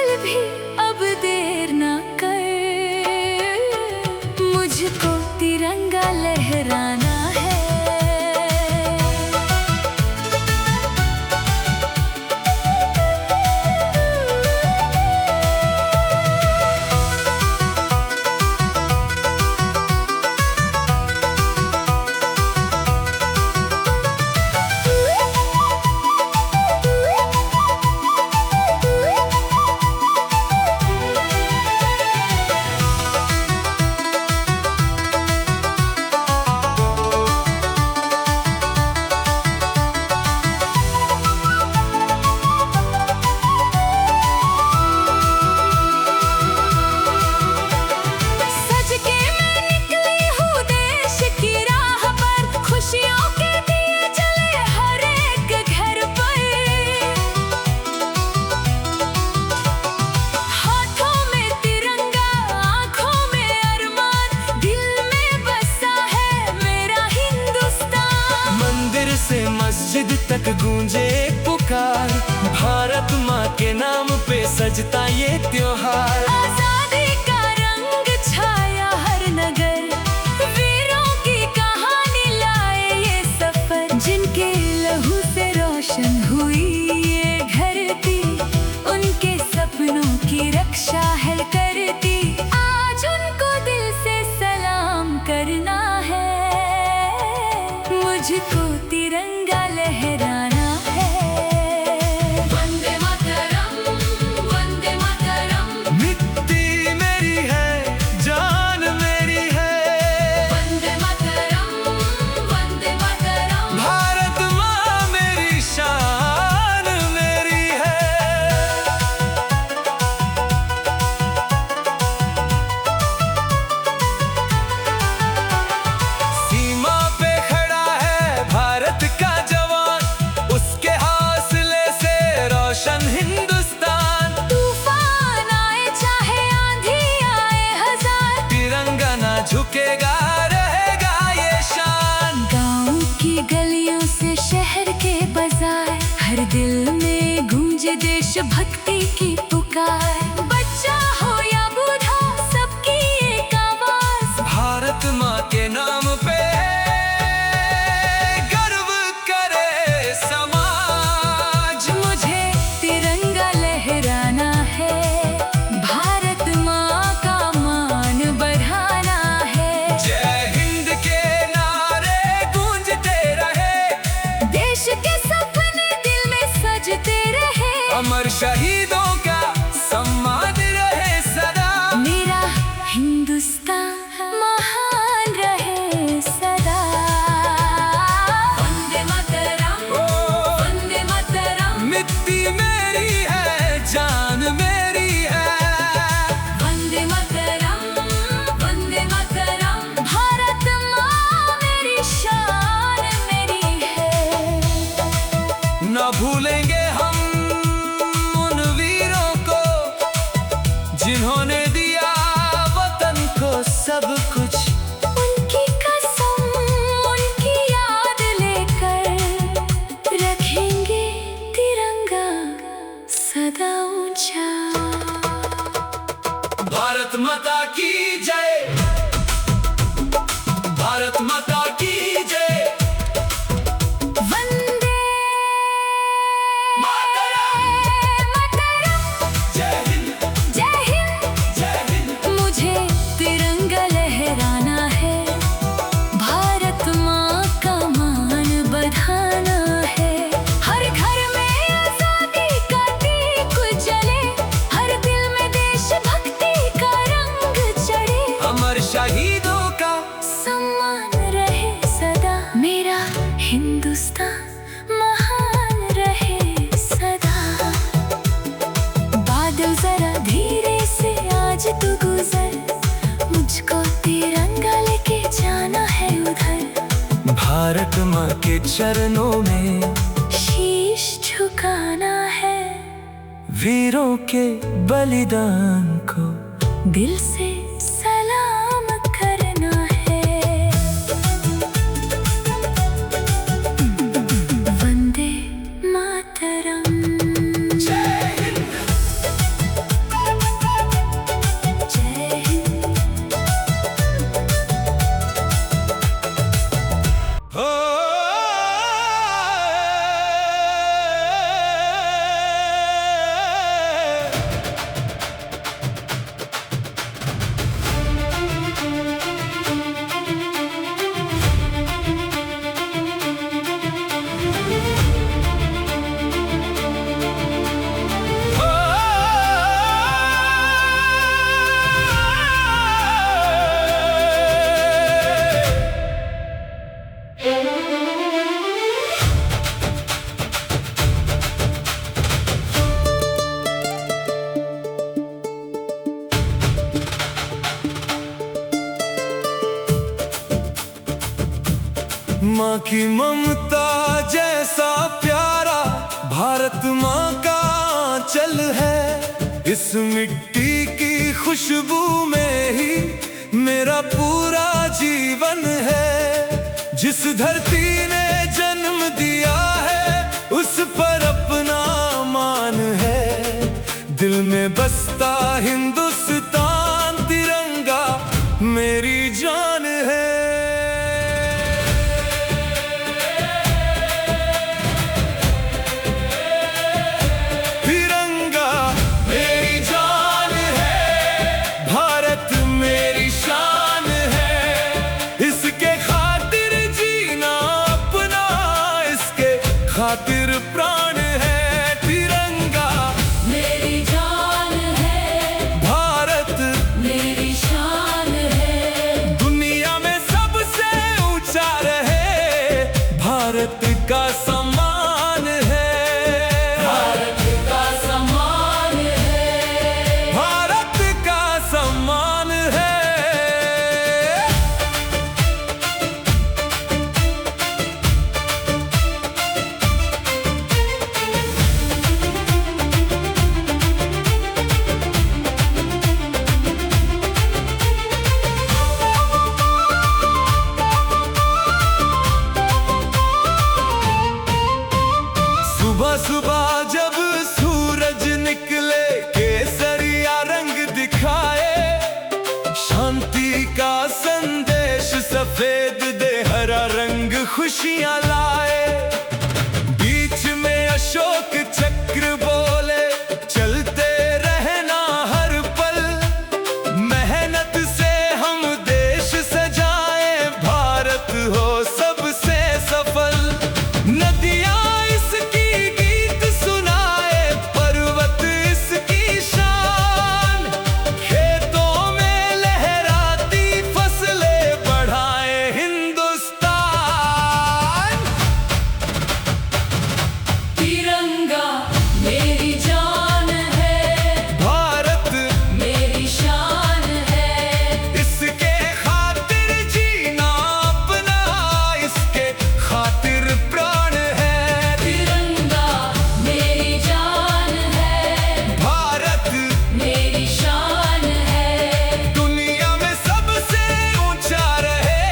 पल भी अब देर ना कर, मुझको तिरंगा लहराना है। से मस्जिद तक गूंजे पुकार, भारत माँ के नाम पे सजता ये त्योहार। आजादी का रंग छाया हर नगर, वीरों की कहानी लाए ये सफर, जिनके लहू से रोशन हुई ये धरती, उनके सपनों की रक्षा है करती। आज उनको दिल से सलाम करना है, मुझको तिरंगा लहराना है। वंदे मातरम, वंदे मातरम। मिट्टी मेरी है, जान मेरी है। वंदे मातरम, वंदे मातरम। भारत माँ मेरी शान मेरी है। सीमा पे खड़ा है भारत का जवान, उसके हौसले से रोशन हिंदुस्तान। तूफान आए चाहे आंधी आए हजार, तिरंगा ना झुकेगा, रहेगा ये शान। गाँव की गलियों से शहर के बाजार, हर दिल में गूंजे देशभक्ति की पुकार। बच्चा हो या बूढ़ा सबकी एक आवाज, भारत माँ के नाम पे गर्व करे समाज। मुझे तिरंगा लहराना है, भारत माँ का मान बढ़ाना है। जय हिंद के नारे गूंजते रहे, देश के सपने दिल में सजते रहे, अमर शहीदों का सम्मान रहे सदा। मेरा हिंदुस्तान महान रहे सदा। वंदे मातरम, वंदे मातरम। मिट्टी मेरी है, जान मेरी है। वंदे मातरम, वंदे मातरम। भारत माँ मेरी शान मेरी है। न भूलेंगे हम उन वीरों को, जिन्होंने दिया वतन को सब कुछ। उनकी कसम, उनकी याद लेकर रखेंगे तिरंगा सदा ऊंचा। भारत माता की जय, भारत माता की जय। वंदे मातरम, मातरम। जय हिंद, जय हिंद, जय हिंद। मुझे तिरंगा लहराना है, भारत माँ का मान बढ़ाना है। हर घर में आजादी का दीप जले, हर दिल में देशभक्ति का रंग चढ़े, अमर शहीदों का सम्मान रहे सदा। मेरा हिंदुस्तान महान रहे सदा। बादल जरा धीरे से आज तू गुजर, मुझको तिरंगा लेके जाना है उधर। भारत माँ के चरणों में शीश झुकाना है, वीरों के बलिदान को दिल से सलाम करना है। वंदे मातरम। जय हिंद, माँ की ममता जैसा प्यारा भारत माँ का आंचल है। इस मिट्टी की खुशबू में ही मेरा पूरा जीवन है। जिस धरती ने जन्म दिया है उस पर अपना मान है। दिल में बसता हिंदुस्तान तिरंगा मेरी जान है। तिरंगा मेरी जान है, भारत मेरी शान है। इसके खातिर जीना अपना, इसके खातिर प्राण है। तिरंगा मेरी जान है, भारत मेरी शान है। दुनिया में सबसे ऊंचा रहे, भारत का सम्मान है। भारत का सम्मान है, भारत का सम्मान है। सुबह सुबह जब सूरज निकले केसरिया रंग दिखाए, शांति का संदेश सफेद दे हरा रंग खुशियां लाए। बीच में अशोक चक्र बोले चलते रहना हर पल, मेहनत से हम देश सजाए, भारत हो सबसे सफल। नदियां इसकी गीत सुनाए, पर्वत इसकी शान, खेतों में लहराती फसलें बढ़ाए हिंदुस्तान। तिरंगा मेरी जान है, भारत मेरी शान है। इसके खातिर जीना अपना, इसके खातिर प्राण है। तिरंगा मेरी जान है, भारत मेरी शान है। दुनिया में सबसे ऊंचा रहे,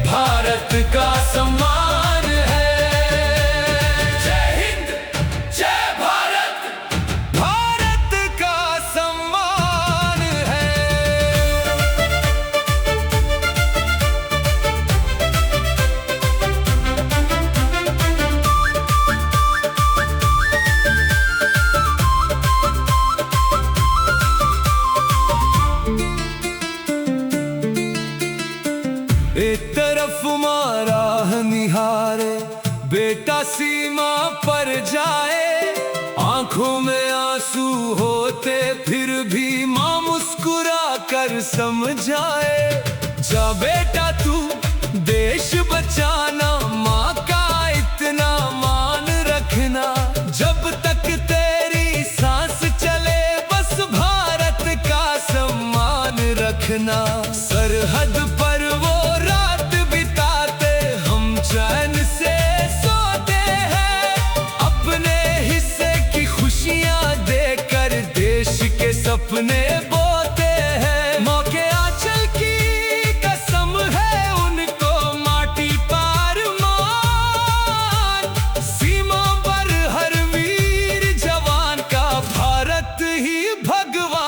भारत का सम्मान है। जय हिंद, जय भारत, भारत का सम्मान है। एक तरफ मारा निहारे, बेटा सीमा पर जाए, आंखों में आंसू होते फिर भी माँ मुस्कुरा कर समझाए। जा बेटा तू देश बचाना, माँ का इतना मान रखना। जब तक तेरी सांस चले बस भारत का सम्मान रखना। सरहद पर वो रात बिताते, हम चैन से सोते हैं, अपने हिस्से की खुशियां देकर देश के सपने बोते हैं। माँ के आंचल की कसम है उनको माटी पार मान, सीमा पर हर वीर जवान का भारत ही भगवान।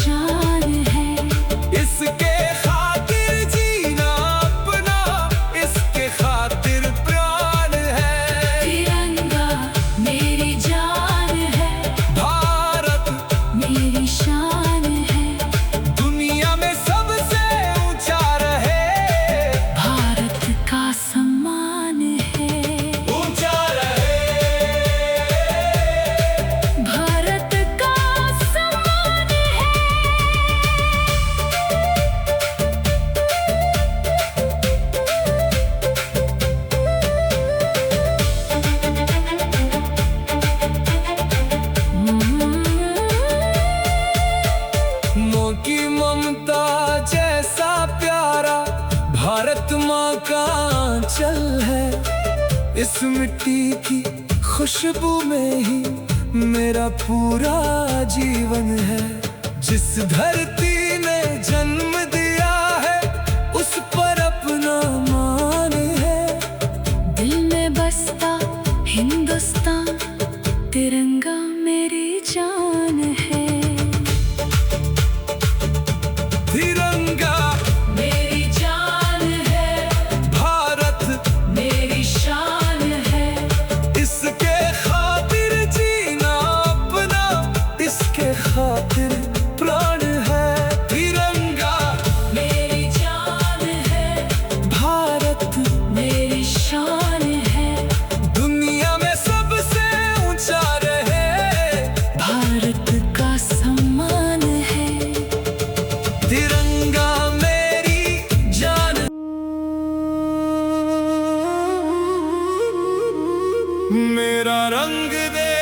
शान है। इसके खातिर जीना अपना, इसके खातिर प्राण है। तिरंगा मेरी जान है, भारत मेरी शान है। दुनिया में सबसे ऊंचा रहे, भारत का सम्मान है। ऊंचा रहे। भारत का सम्मान है। माँ की ममता जैसा प्यारा भारत माँ का आंचल है। इस मिट्टी की खुशबू में ही मेरा पूरा जीवन है। जिस धरती ने जन्म दिया है उस पर अपना मान है। दिल में बसता हिंदुस्तान, तिरंगा मेरी जान है। तिरंगा मेरी जान है, भारत मेरी शान है। इसके खातिर जीना अपना, इसके खातिर प्राण है। तिरंगा मेरी जान है, भारत मेरी शान है। दुनिया में सबसे ऊंचा रहे, भारत का सम्मान है। तिरंगा मेरी जान। मेरा रंग दे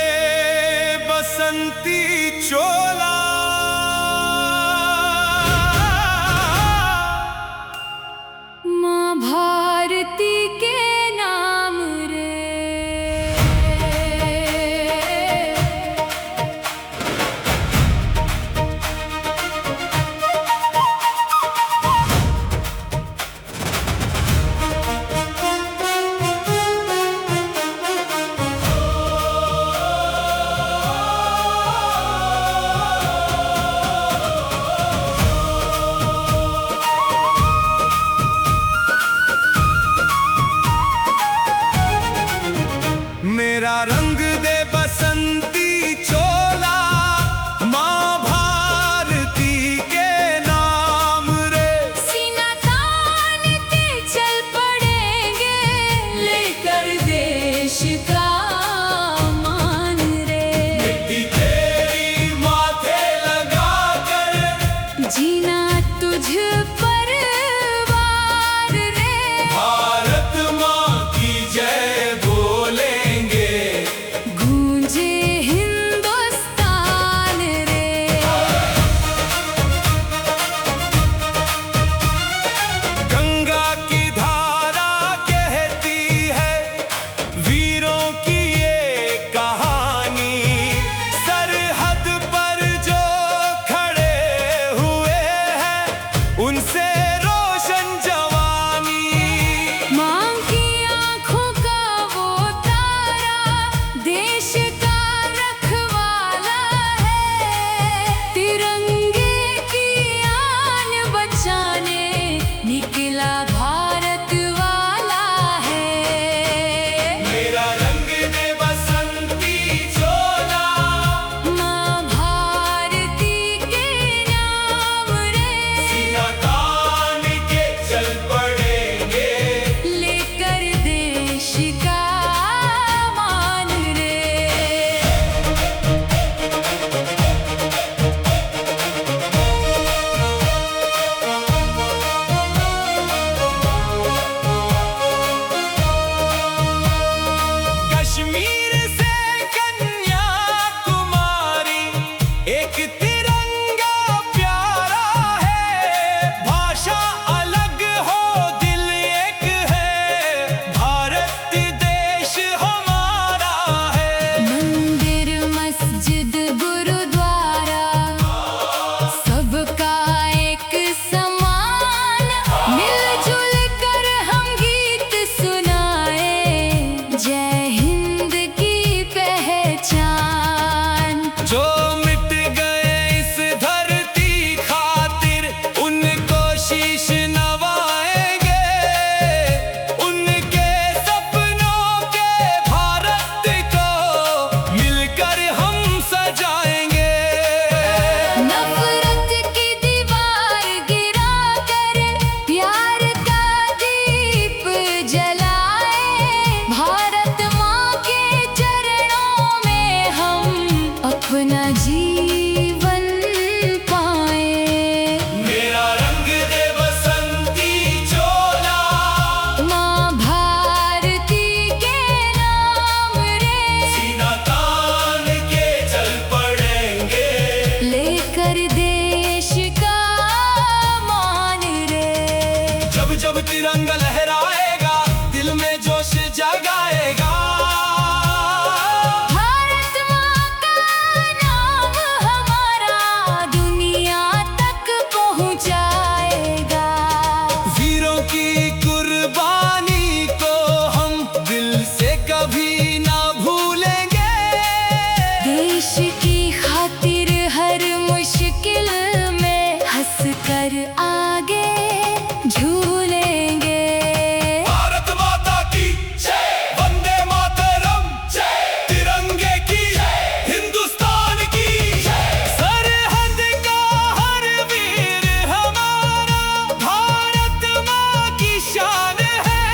बसंती चोला, माँ भारती के नाम रे। मेरा रंग दे बसंती चोला, माँ भारती के नाम रे। सीना तान के चल पड़ेंगे, लेकर देश का मान रे। मिट्टी तेरी माथे लगा कर, जीना तुझ पर वार रे। भारत माँ की जय बोलेंगे। गूंजे हिंदुस्तान रे। गंगा की धारा कहती है वीरों की ये कहानी। सरहद पर जो खड़े हुए तिरंगा लहराएगा, दिल में जोश जगाएगा। भारत माँ का नाम हमारा दुनिया तक पहुँचाएगा। वीरों की कुर्बानी को हम दिल से कभी ना भूलेंगे। देश की खातिर हर मुश्किल में हंस कर आगे झूलेंगे। भारत माता की जय, वंदे मातरम जय, तिरंगे की जय, हिंदुस्तान की जय। सरहद का हर वीर हमारा भारत माँ की शान है।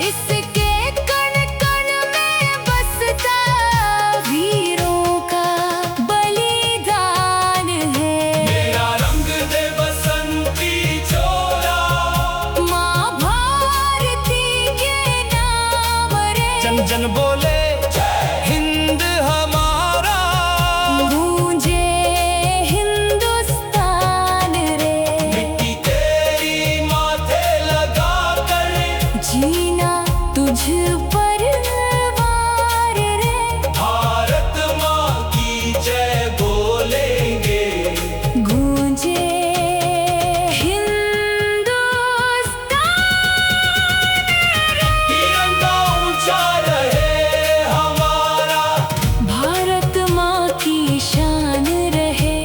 इसके कण कण में बसता वीरों का बलिदान है। मेरा रंग दे बसंती चोला, माँ भारती के नाम रे, जन जन बोले हिंद हमारा। गूंजे हिंदुस्तान रे। मिट्टी तेरी माथे लगा कर, जीना तुझ पर वार रे। भारत माँ की जय बोलेंगे। गूंजे हिंदुस्तान रे। तिरंगा ऊंचा रहे हमारा, भारत माँ की शान रहे।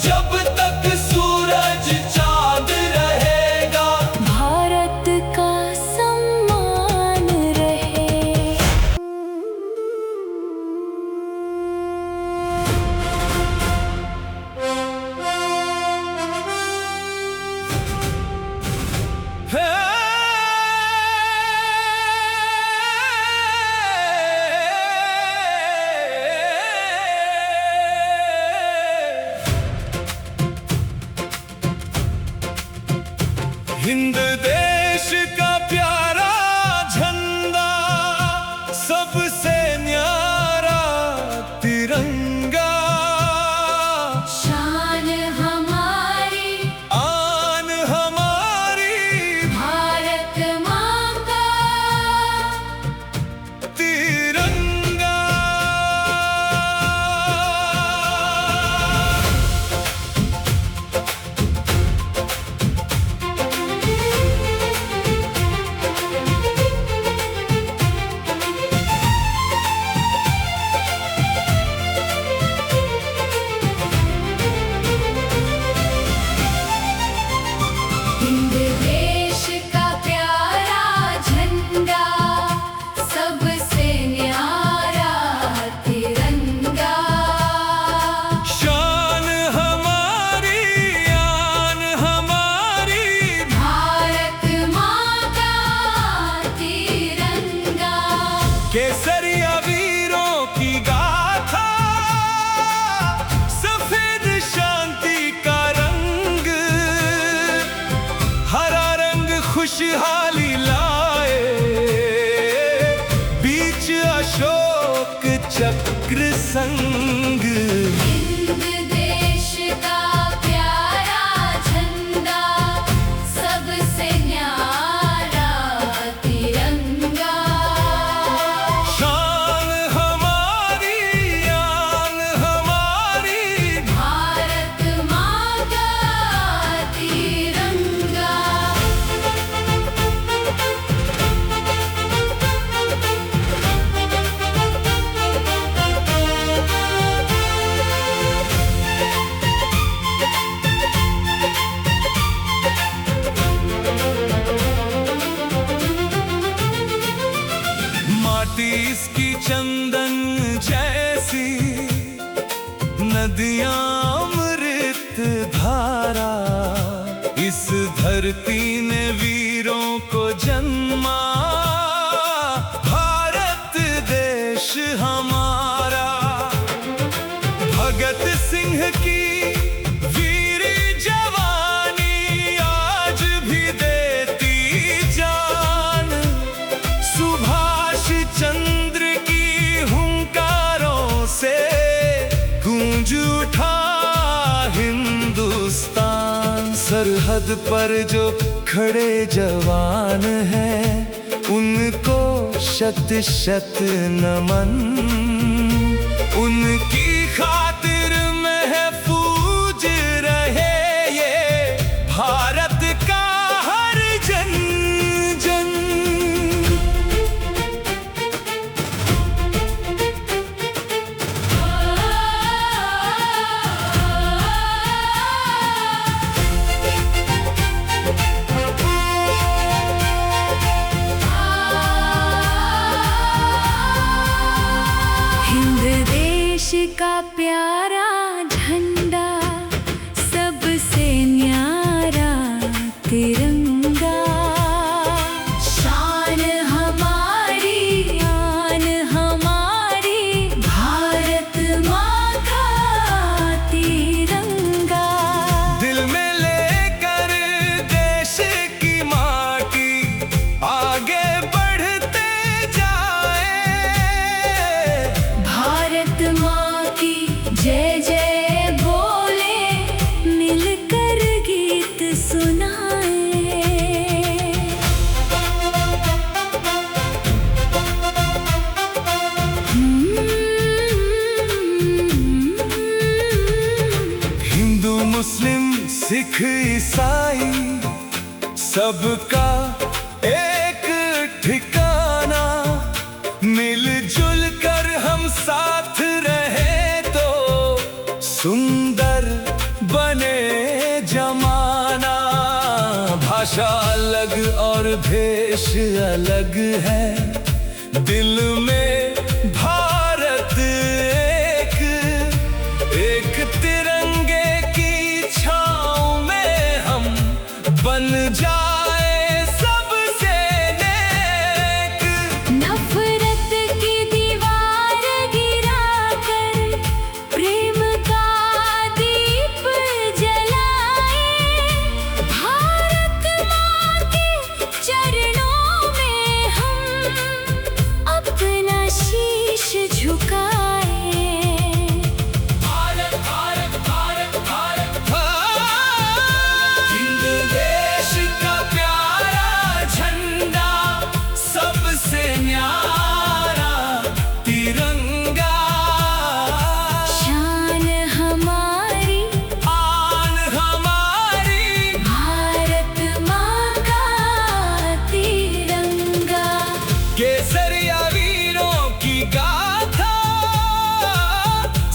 जब तक सूरज चांद रहेगा। भारत का सम्मान रहे। हे हिंद देश का प्यारा झंडा, सबसे न्यारा तिरंगा। शान हमारी, आन हमारी भारत माँ का तिरंगा। हिंद देश का प्यारा झंडा, सबसे न्यारा तिरंगा। शान हमारी, आन हमारी भारत माँ का तिरंगा। केसरिया वीरों की गाथा, सफेद शांति का रंग, हरा रंग खुशहाली लाए, बीच अशोक चक्र संग। हिंद देश का प्यारा झंडा, सबसे न्यारा तिरंगा। शान हमारी, आन हमारी भारत माँ का तिरंगा। माटी इसकी चंदन जैसी, नदियां अमृत धारा। इस धरती ने वीरों को जन्मा, भारत देश हमारा। भगत सिंह की वीर जवानी आज भी देती जान। सुभाष चंद्र की हुंकारों से गूंज उठा हिंदुस्तान। सरहद पर जो खड़े जवान हैं, उनको शत शत नमन। उनकी खातिर महफूज रहे ये भारत का हर जन जन। हिंद देश का प्यारा झंडा, सबसे न्यारा तिरंगा। शान हमारी आन हमारी, भारत माँ का तिरंगा। दिल में लेकर देश की माटी आगे बढ़ते जाए। भारत माँ की जय जय बोले, मिलकर गीत सुनाए। हिंदू मुस्लिम सिख ईसाई, सबका एक ठिकाना। मिलजुल कर हम साथ रहे तो सुंदर बने जमाना। भाषा अलग और भेष अलग है, दिल में भारत एक। एक तिरंगे की छाँव में हम बन जाए सबसे नेक। नफरत की दीवार गिराकर, प्रेम का दीप जलाए। भारत माँ के चरणों में हम अपना शीश झुकाए। भारत भारत भारत भारत। हिंद देश का प्यारा झंडा, सबसे न्यारा तिरंगा। शान हमारी आन हमारी, भारत माँ का तिरंगा। केसरिया वीरों की गाथा,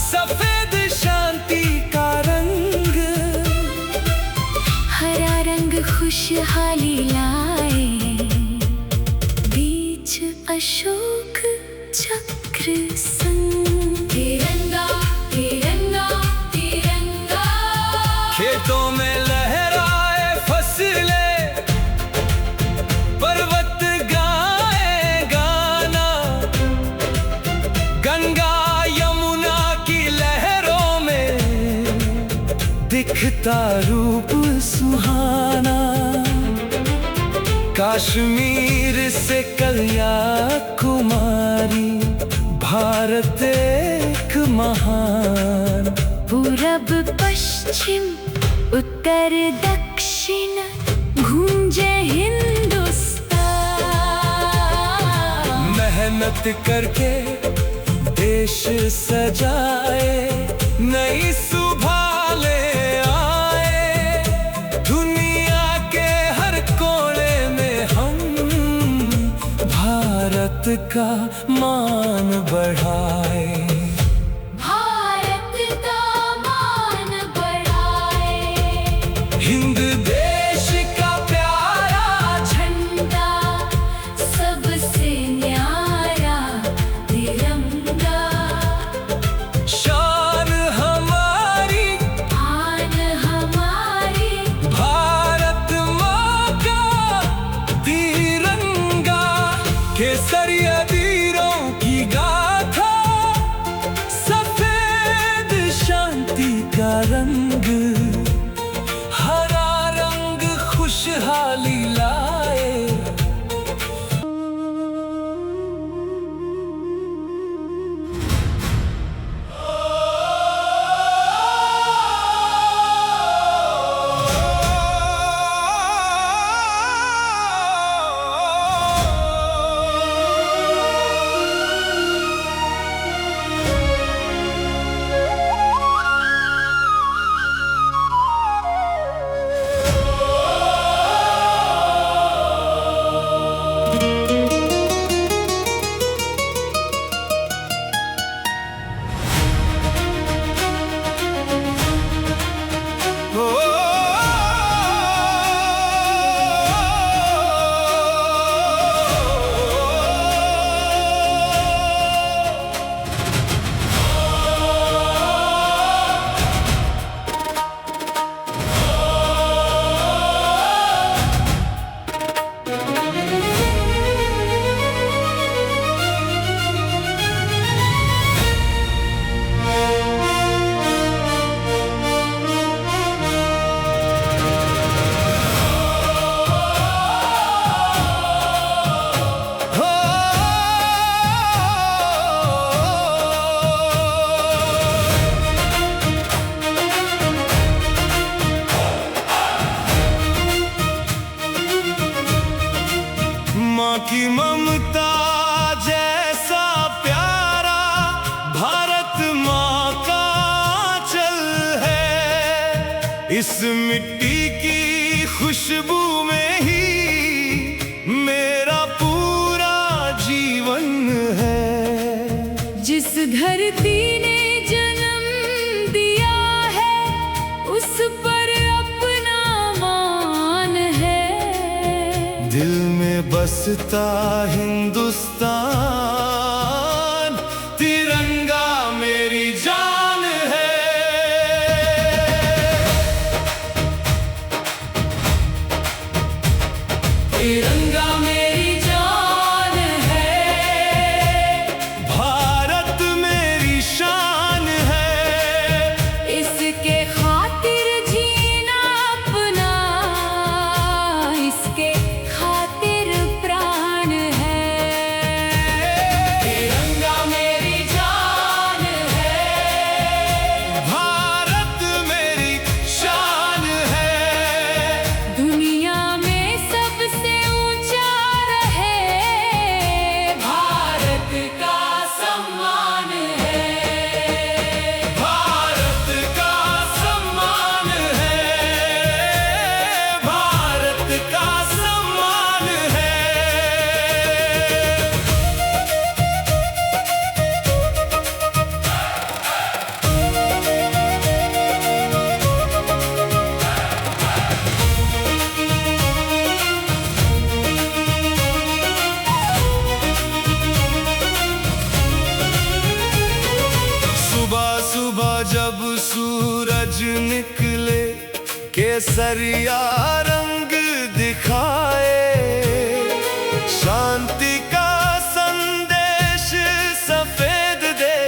सफेद शांति का रंग। हरा रंग खुशहाली लाए, बीच अशोक चक्र संग। तिरंगा तिरंगा तिरंगा। खेतों में लहराए फसलें, पर्वत गाए गाना। गंगा यमुना की लहरों में दिखता रूप सुहाना। कश्मीर से कन्याकुमारी, भारत एक महान। पूरब पश्चिम उत्तर दक्षिण, गूंजे हिंदुस्तान। मेहनत करके देश सजाए, नई सुबह ले आए। दुनिया के हर कोने में हम भारत का मान बढ़ाए। भारत का मान बढ़ाए। हिंद देश का प्यारा झंडा, सबसे न्यारा तिरंगा। शान हमारी, आन हमारी, भारत माँ का तिरंगा। केसरिया वीरों की गाथा, इस मिट्टी की खुशबू में ही मेरा पूरा जीवन है। जिस धरती ने जन्म दिया है उस पर अपना मान है। दिल में बसता हिंदुस्तान, तिरंगा मेरी जान है। तिरंगा मेरी जान है, भारत मेरी शान है। इसके खातिर जीना अपना, इसके खातिर प्राण है। तिरंगा मेरी जान है, भारत मेरी शान है। दुनिया में सबसे ऊंचा रहे, भारत का सम्मान है। भारत का सम्मान है, भारत का सम्मान है। सुबह सुबह जब सूरज निकले, केसरिया रंग दिखाए। शांति का संदेश सफेद दे,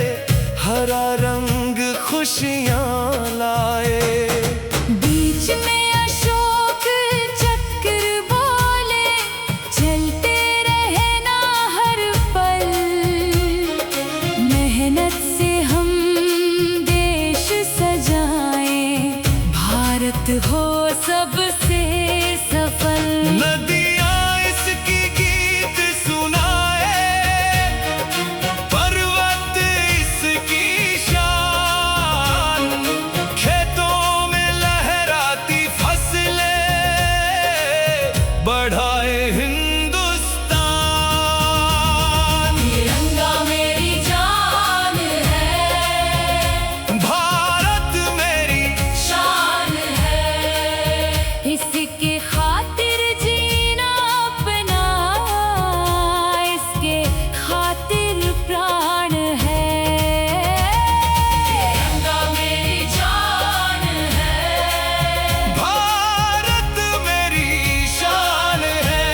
हरा रंग खुशियां लाए। बीच में अशोक चक्र बोले, चलते रहना हर पल। मेहनत से हम देश सजाएं, भारत हो सबसे सफल। नदियां इसकी गीत सुनाए, पर्वत इसकी शान। खेतों में लहराती फसलें बढ़ाए हिंदुस्तान। तिरंगा मेरी जान है, भारत मेरी शान है। इसके खातिर जीना अपना, इसके खातिर प्राण है। तिरंगा मेरी जान है, भारत मेरी शान है।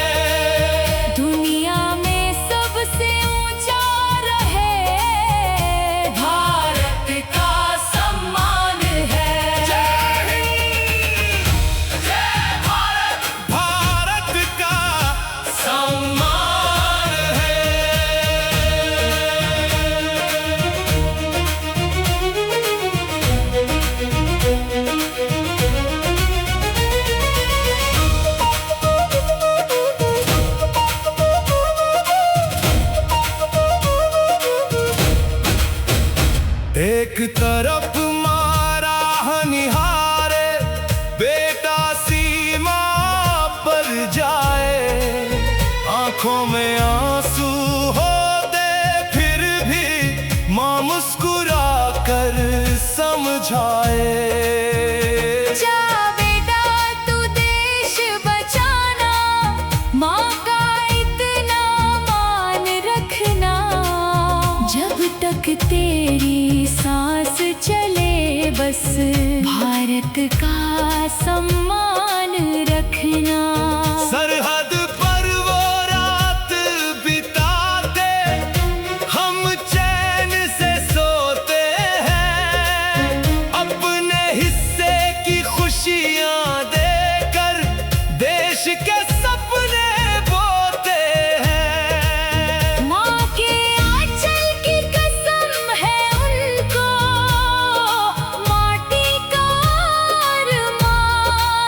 दुनिया में सबसे ऊंचा रहे, भारत का सम्मान है। जय हिंद, जय भारत, भारत का सम्मान है। एक तरफ मारा निहारे, बेटा सीमा पर जाए। आंखों में आंसू होते फिर भी मां मुस्कुरा कर समझाए। जा बेटा तू देश बचाना, माँ का इतना मान रखना। जब तक तेरी सांस चले बस भारत का सम्मान रखना। सरहद पर वो रात बिताते, हम चैन से सोते हैं। अपने हिस्से की खुशियां देकर देश के सपने बोते हैं। माँ के आंचल की कसम है उनको, माटी का अरमान।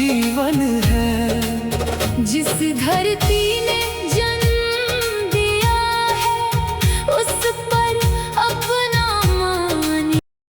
जीवन है। जिस धरती